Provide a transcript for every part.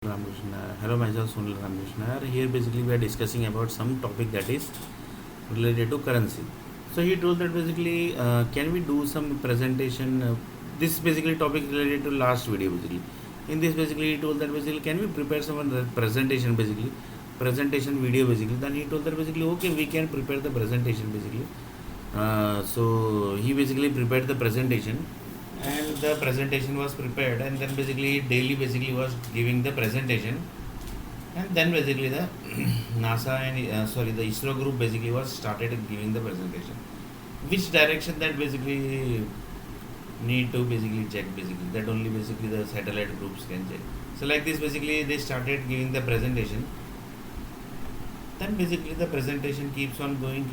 Ramakrishna. Hello, myself Sunil Ramakrishna. Here basically we are discussing about some topic that is related to currency. So he told that basically can we do some presentation? This basically topic related to last video basically. In this basically he told that basically can we prepare some presentation basically, presentation video basically. Then he told that basically okay we can prepare the presentation basically. So he basically prepared the presentation, and the presentation was prepared, and then basically daily basically was giving the presentation, and then basically the NASA and the ISRO group basically was started giving the presentation. Which direction that basically need to basically check basically, that only basically the satellite groups can check. So like this basically they started giving the presentation, then basically the presentation keeps on going.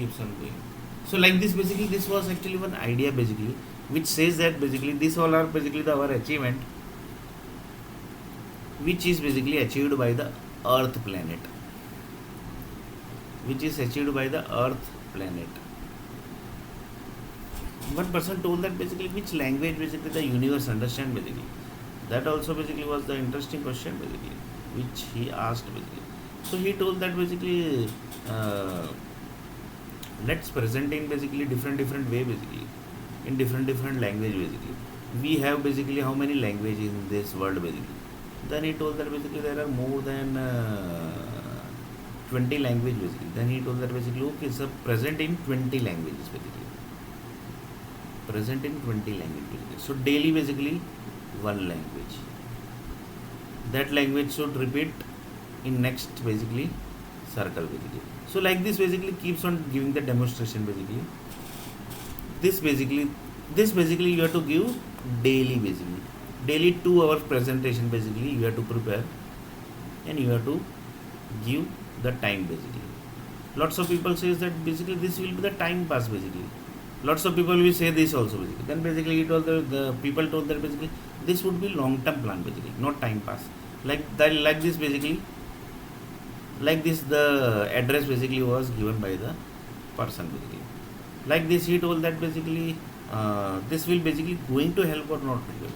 So like this basically this was actually one idea basically which says that basically this all are basically the our achievement which is basically achieved by the earth planet, which is achieved by the earth planet. One person told that basically which language basically the universe understand basically. That also basically was the interesting question basically which he asked basically. So he told that basically let's present in basically different way basically, in different language basically. We have basically how many languages in this world basically. Then he told that basically there are more than 20 language basically. Then he told that basically okay so present in 20 languages basically, present in 20 language basically. So daily basically one language, that language should repeat in next basically circle basically. So like this basically keeps on giving the demonstration basically. This basically you have to give daily basically, daily 2 hours presentation basically you have to prepare, and you have to give the time basically. Lots of people says that basically this will be the time pass basically. Lots of people will say this also basically. Then basically it was the people told that basically this would be long term plan basically, not time pass. Like that, like this basically, like this the address basically was given by the person basically. Like this he told that basically this will basically going to help or not help.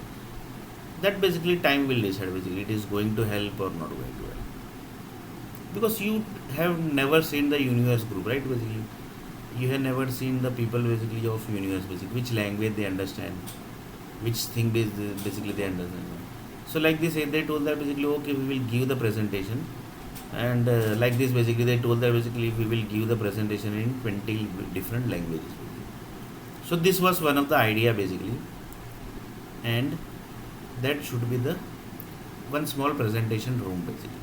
That basically time will decide basically it is going to help or not going to help, because you have never seen the universe group, right? Basically you have never seen the people basically of universe basically, which language they understand, which thing basically they understand. So like this they told that basically okay we will give the presentation, and like this basically they told that basically we will give the presentation in 20 different languages. So this was one of the idea basically, and that should be the one small presentation room basically.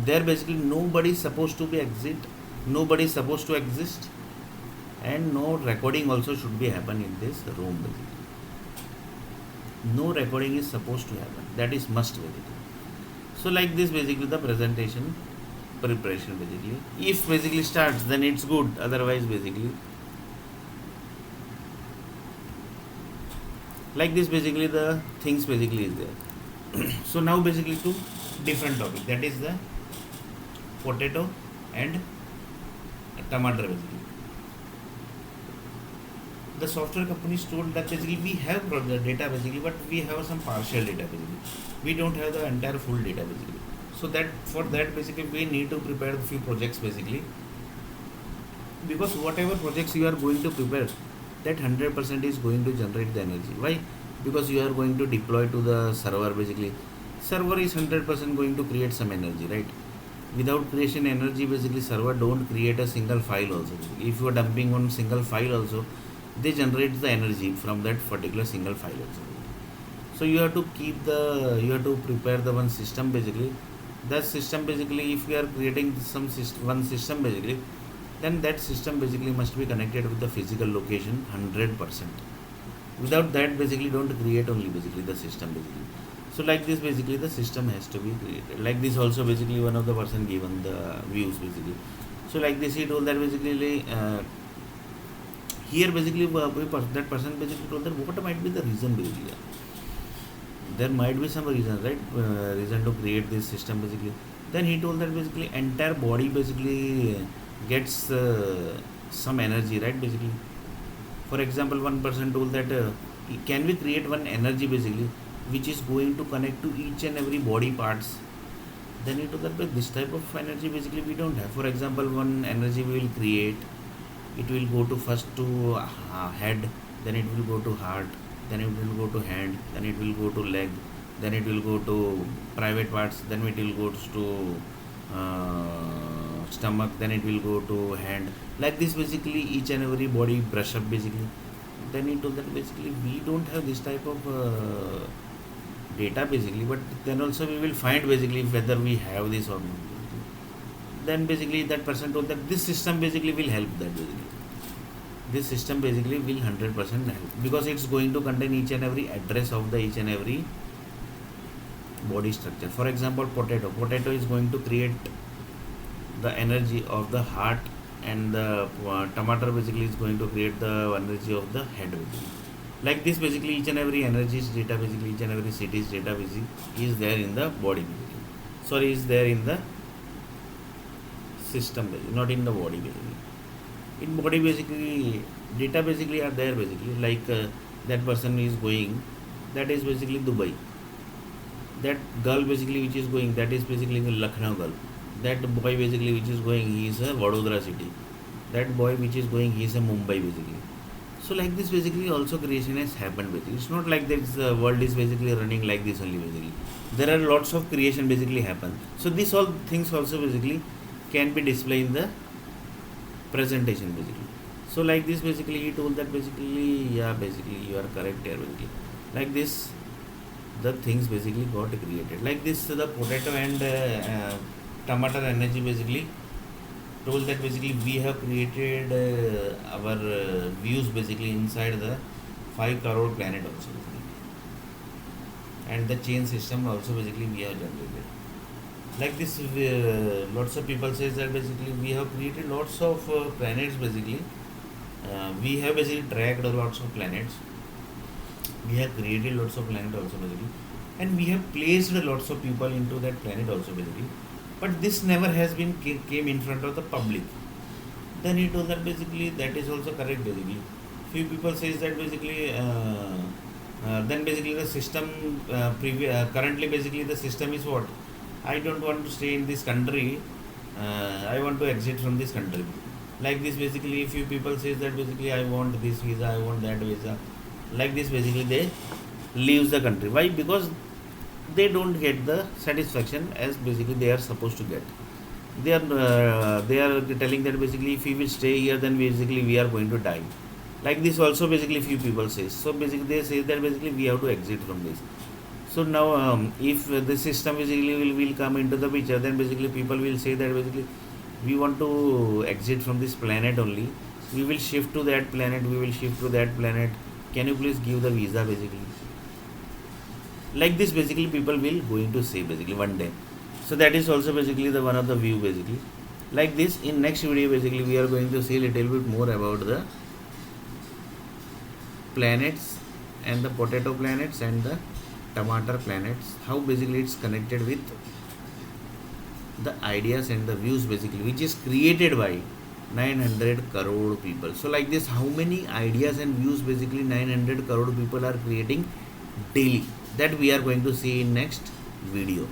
There basically nobody is supposed to be exit, nobody is supposed to exist, and no recording also should be happen in this room basically. No recording is supposed to happen, that is must basically. So like this basically the presentation preparation basically, if basically starts then it's good, otherwise basically like this basically the things basically is there. So now basically to different topic, that is the potato and tomato basically. The software companies told that basically we have the data basically, but we have some partial data basically, we don't have the entire full data basically. So that for that basically we need to prepare a few projects basically, because whatever projects you are going to prepare, that 100% is going to generate the energy. Why? Because you are going to deploy to the server basically. Server is 100% going to create some energy, right? Without creation energy basically server don't create a single file also. If you are dumping on single file also, they generate the energy from that particular single file also. So you have to keep the, you have to prepare the one system basically. That system basically, if you are creating some one system basically, then that system basically must be connected with the physical location 100%. Without that basically don't create only basically the system basically. So like this basically the system has to be created. Like this also basically one of the person given the views basically. So like this he told that basically here basically that person basically told that what might be the reason basically. There might be some reason, right? Reason to create this system basically. Then he told that basically entire body basically gets some energy, right? Basically, for example, one person told that can we create one energy basically which is going to connect to each and every body parts, then it will be this type of energy basically we don't have. For example, one energy we will create, it will go to first to head, then it will go to heart, then it will go to hand, then it will go to leg, then it will go to private parts, then it will go to stomach, then it will go to hand. Like this basically each and every body brush up basically. Then into that basically we don't have this type of data basically, but then also we will find basically whether we have this or not. Then basically that person told that this system basically will help that basically. This system basically will 100% help because it's going to contain each and every address of the each and every body structure. For example, potato is going to create the energy of the heart, and the tomato basically is going to create the energy of the head basically. Like this basically each and every energy's data basically, each and every city's data basically is there in the body basically. Sorry, is there in the system basically, not in the body basically. In body basically data basically are there basically, like that person is going, that is basically Dubai. That girl basically which is going, that is basically the Lucknow girl. That boy basically which is going, he is a Vadodara city. That boy which is going, he is a Mumbai basically. So like this basically also creation has happened basically. It's not like this world is basically running like this only basically. There are lots of creation basically happen. So these all things also basically can be displayed in the presentation basically. So like this basically he told that basically, yeah, basically you are correct here basically. Like this the things basically got created. Like this the potato and tomato energy basically told that basically we have created our views basically inside the 5 crore planet also basically. And the chain system also basically we have generated. Like this lots of people says that basically we have created lots of planets basically. We have basically tracked lots of planets, we have created lots of planet also basically, and we have placed lots of people into that planet also basically, but this never has been came in front of the public. Then he told that basically that is also correct basically. Few people says that basically then basically the system currently basically the system is what, I don't want to stay in this country, I want to exit from this country. Like this basically few people says that basically I want this visa, I want that visa. Like this basically they leaves the country. Why? Because they don't get the satisfaction as basically they are supposed to get. They are telling that basically if we will stay here then basically we are going to die. Like this also basically few people say. So basically they say that basically we have to exit from this. So now if the system basically will come into the picture, then basically people will say that basically we want to exit from this planet only, we will shift to that planet, we will shift to that planet, can you please give the visa basically. Like this basically people will going to say basically one day. So that is also basically the one of the view basically. Like this in next video basically we are going to see a little bit more about the planets and the potato planets and the tomato planets, how basically it's connected with the ideas and the views basically which is created by 900 crore people. So like this how many ideas and views basically 900 crore people are creating daily, that we are going to see in next video.